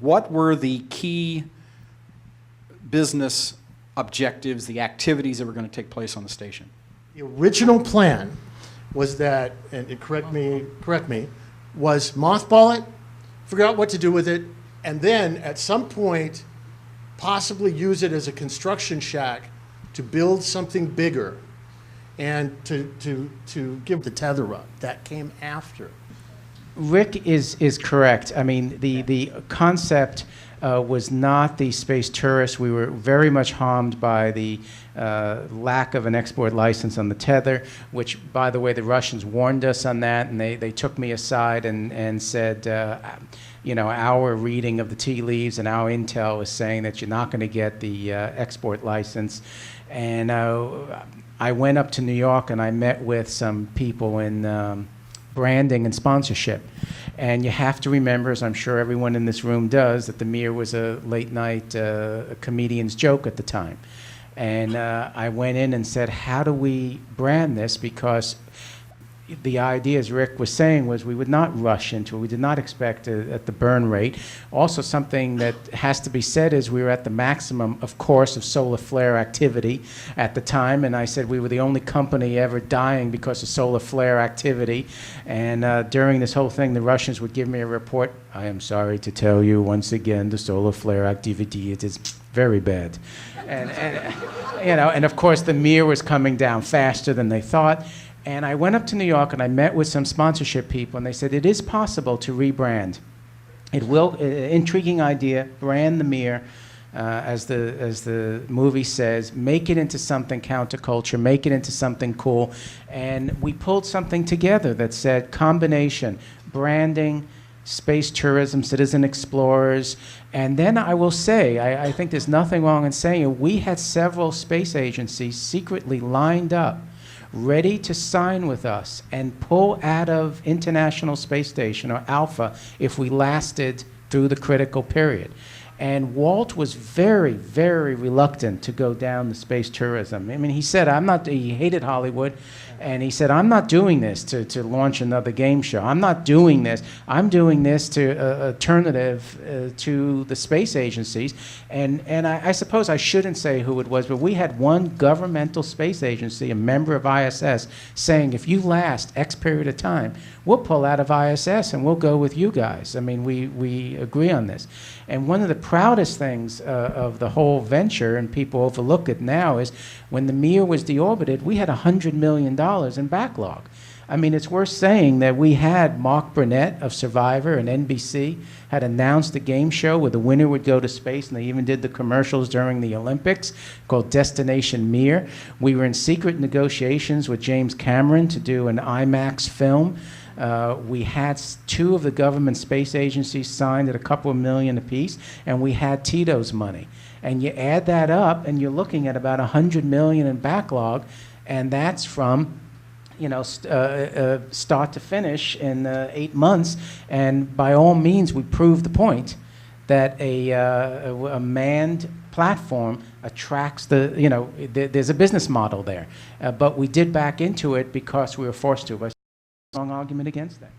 what were the key business objectives, the activities that were going to take place on the station? The original plan was that, and correct me, was mothball it, figure out what to do with it, and then at some point possibly use it as a construction shack to build something bigger and to give the tether up. That came after. Rick is correct. I mean, the concept was not the space tourist. We were very much harmed by the lack of an export license on the tether, which, by the way, the Russians warned us on that, and they took me aside and said, you know, our reading of the tea leaves and our intel is saying that you're not going to get the export license. And I went up to New York and I met with some people in branding and sponsorship. And you have to remember, as I'm sure everyone in this room does, that the Mir was a late night comedian's joke at the time. And I went in and said, how do we brand this? Because the idea, as Rick was saying, was we would not rush into it. We did not expect at the burn rate. Also, something that has to be said is we were at the maximum, of course, of solar flare activity at the time. And I said we were the only company ever dying because of solar flare activity. And during this whole thing, the Russians would give me a report. I am sorry to tell you once again, the solar flare activity, it is very bad. And you know, and of course, the Mir was coming down faster than they thought. And I went up to New York and I met with some sponsorship people, and they said it is possible to rebrand. It will, intriguing idea, brand the Mir, as the movie says, make it into something counterculture, make it into something cool. And we pulled something together that said combination, branding, space tourism, citizen explorers. And then I will say, I think there's nothing wrong in saying it, we had several space agencies secretly lined up ready to sign with us and pull out of International Space Station, or Alpha, if we lasted through the critical period. And Walt was very, very reluctant to go down the space tourism. I mean, he said, he hated Hollywood, and he said, I'm not doing this to launch another game show. I'm not doing this. I'm doing this to alternative to the space agencies. And I suppose I shouldn't say who it was, but we had one governmental space agency, a member of ISS, saying, if you last X period of time, we'll pull out of ISS and we'll go with you guys. I mean, we agree on this. And one of the proudest things of the whole venture, and people overlook it now, is when the Mir was deorbited, we had $100 million in backlog. I mean, it's worth saying that we had Mark Burnett of Survivor and NBC had announced a game show where the winner would go to space, and they even did the commercials during the Olympics called Destination Mir. We were in secret negotiations with James Cameron to do an IMAX film. We had two of the government space agencies signed at a couple of million apiece, and we had Tito's money. And you add that up, and you're looking at about $100 million in backlog, and that's from, you know, start to finish in 8 months. And by all means, we proved the point that a manned platform attracts the, you know, there's a business model there. But we did back into it because we were forced to. Strong argument against that.